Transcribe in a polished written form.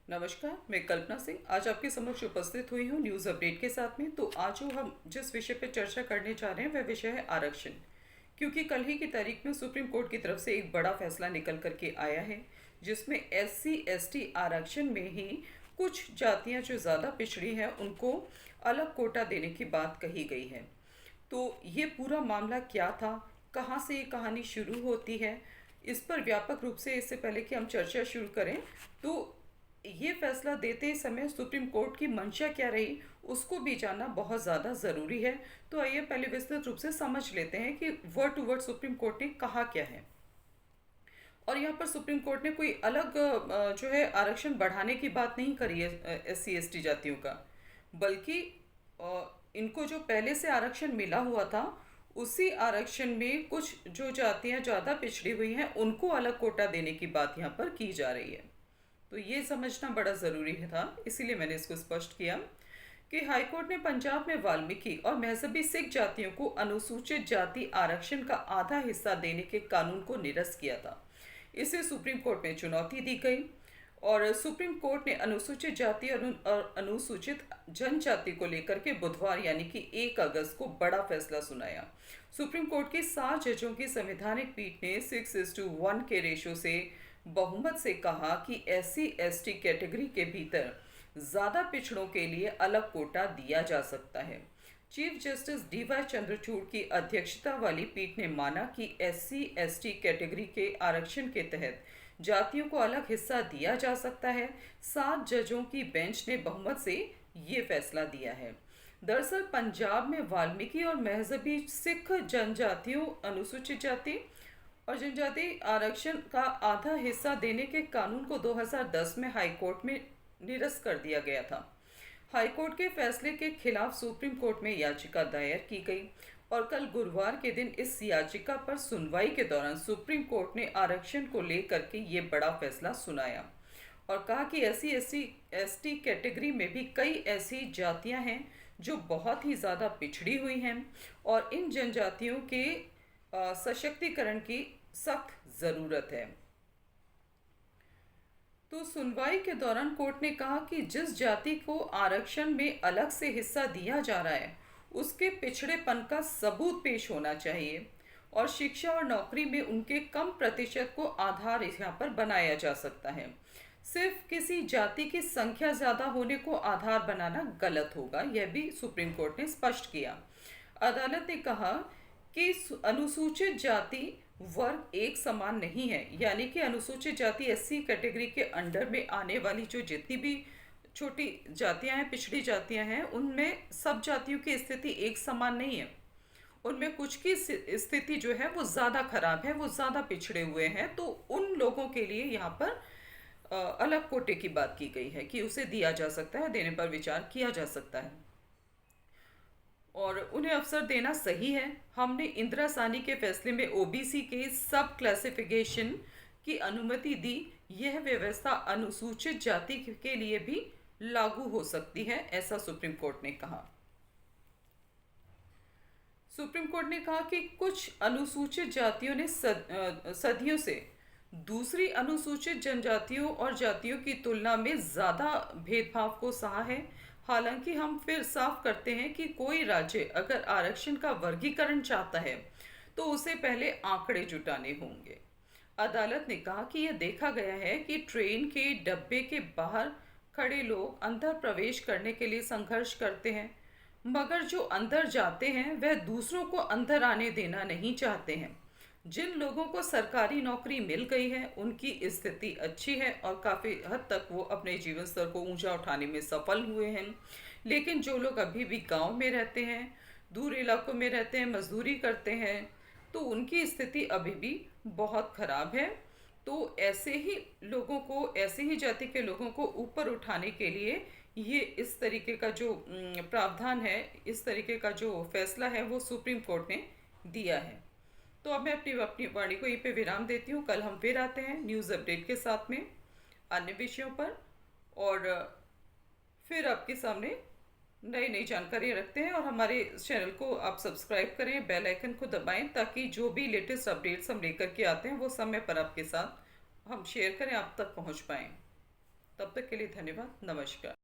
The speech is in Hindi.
नमस्कार, मैं कल्पना सिंह आज आपके समक्ष उपस्थित हुई हूँ न्यूज़ अपडेट के साथ में। तो आज जो हम जिस विषय पर चर्चा करने जा रहे हैं वह विषय है आरक्षण। क्योंकि कल ही की तारीख में सुप्रीम कोर्ट की तरफ से एक बड़ा फैसला निकल करके आया है, जिसमें एससी एसटी आरक्षण में ही कुछ जातियाँ जो ज़्यादा पिछड़ी हैं उनको अलग कोटा देने की बात कही गई है। तो ये पूरा मामला क्या था, कहाँ से ये कहानी शुरू होती है, इस पर व्यापक रूप से, इससे पहले कि हम चर्चा शुरू करें, तो ये फैसला देते समय सुप्रीम कोर्ट की मंशा क्या रही उसको भी जानना बहुत ज़्यादा ज़रूरी है। तो आइए पहले विस्तृत रूप से समझ लेते हैं कि word to word supreme court ने कहा क्या है। और यहाँ पर सुप्रीम कोर्ट ने कोई अलग जो है आरक्षण बढ़ाने की बात नहीं करी है एससी एसटी जातियों का, बल्कि इनको जो पहले से आरक्षण मिला हुआ था उसी आरक्षण में कुछ जो जातियाँ ज़्यादा पिछड़ी हुई हैं उनको अलग कोटा देने की बात यहाँ पर की जा रही है। तो ये समझना बड़ा ज़रूरी था, इसीलिए मैंने इसको स्पष्ट किया कि हाईकोर्ट ने पंजाब में वाल्मीकि और मजहबी सिख जातियों को अनुसूचित जाति आरक्षण का आधा हिस्सा देने के कानून को निरस्त किया था। इसे सुप्रीम कोर्ट में चुनौती दी गई और सुप्रीम कोर्ट ने अनुसूचित जाति और अनुसूचित जनजाति को लेकर के बुधवार यानी कि 1 अगस्त को बड़ा फैसला सुनाया। सुप्रीम कोर्ट की 7 जजों की संवैधानिक पीठ ने 6:1 के रेशो से बहुमत से कहा कि एससी एसटी कैटेगरी के भीतर ज़्यादा पिछड़ों के लिए अलग कोटा दिया जा सकता है। चीफ जस्टिस डीवाई चंद्रचूड़ की अध्यक्षता वाली पीठ ने माना कि एससी एसटी कैटेगरी के आरक्षण के तहत जातियों को अलग हिस्सा दिया जा सकता है। 7 जजों की बेंच ने बहुमत से ये फैसला दिया है। दरअसल पंजाब में वाल्मीकि और मजहबी सिख जनजातियों अनुसूचित जाति और जनजाति आरक्षण का आधा हिस्सा देने के कानून को 2010 में हाईकोर्ट में निरस्त कर दिया गया था। हाईकोर्ट के फैसले के खिलाफ सुप्रीम कोर्ट में याचिका दायर की गई और कल गुरुवार के दिन इस याचिका पर सुनवाई के दौरान सुप्रीम कोर्ट ने आरक्षण को लेकर के ये बड़ा फैसला सुनाया और कहा कि एससी एससी एसटी कैटेगरी में भी कई ऐसी जातियां हैं जो बहुत ही ज़्यादा पिछड़ी हुई हैं और इन जनजातियों के सशक्तिकरण की सख्त ज़रूरत है। तो सुनवाई के दौरान कोर्ट ने कहा कि जिस जाति को आरक्षण में अलग से हिस्सा दिया जा रहा है उसके पिछड़ेपन का सबूत पेश होना चाहिए और शिक्षा और नौकरी में उनके कम प्रतिशत को आधार यहाँ पर बनाया जा सकता है। सिर्फ किसी जाति की संख्या ज़्यादा होने को आधार बनाना गलत होगा, यह भी सुप्रीम कोर्ट ने स्पष्ट किया। अदालत ने कहा कि अनुसूचित जाति वर्ग एक समान नहीं है, यानी कि अनुसूचित जाति एससी कैटेगरी के अंडर में आने वाली जो जितनी भी छोटी जातियां हैं, पिछड़ी जातियां हैं, उनमें सब जातियों की स्थिति एक समान नहीं है। उनमें कुछ की स्थिति जो है वो ज़्यादा खराब है, वो ज़्यादा पिछड़े हुए हैं। तो उन लोगों के लिए यहाँ पर अलग कोटे की बात की गई है कि उसे दिया जा सकता है, देने पर विचार किया जा सकता है और उन्हें अवसर देना सही है। हमने इंदिरा साहनी के फैसले में ओबीसी के सब क्लासिफिकेशन की अनुमति दी। यह व्यवस्था अनुसूचित जाति के लिए भी लागू हो सकती है, ऐसा सुप्रीम कोर्ट ने कहा। सुप्रीम कोर्ट ने कहा कि कुछ अनुसूचित जातियों ने सदियों से दूसरी अनुसूचित जनजातियों और जातियों की तुलना में ज़्यादा भेदभाव को सहा है। हालांकि हम फिर साफ करते हैं कि कोई राज्य अगर आरक्षण का वर्गीकरण चाहता है तो उसे पहले आंकड़े जुटाने होंगे। अदालत ने कहा कि यह देखा गया है कि ट्रेन के डब्बे के बाहर खड़े लोग अंदर प्रवेश करने के लिए संघर्ष करते हैं, मगर जो अंदर जाते हैं वह दूसरों को अंदर आने देना नहीं चाहते हैं। जिन लोगों को सरकारी नौकरी मिल गई है उनकी स्थिति अच्छी है और काफ़ी हद तक वो अपने जीवन स्तर को ऊंचा उठाने में सफल हुए हैं। लेकिन जो लोग अभी भी गांव में रहते हैं, दूर इलाकों में रहते हैं, मजदूरी करते हैं, तो उनकी स्थिति अभी भी बहुत ख़राब है। तो ऐसे ही लोगों को, ऐसे ही जाति के लोगों को ऊपर उठाने के लिए ये इस तरीके का जो प्रावधान है, इस तरीके का जो फैसला है वो सुप्रीम कोर्ट ने दिया है। तो अब मैं अपनी अपनी वाणी को यहीं पे विराम देती हूँ। कल हम फिर आते हैं न्यूज़ अपडेट के साथ में अन्य विषयों पर और फिर आपके सामने नई नई जानकारियाँ रखते हैं। और हमारे चैनल को आप सब्सक्राइब करें, बेल आइकन को दबाएं ताकि जो भी लेटेस्ट अपडेट्स हम लेकर के आते हैं वो समय पर आपके साथ हम शेयर करें, आप तक पहुँच पाएँ। तब तक के लिए धन्यवाद। नमस्कार।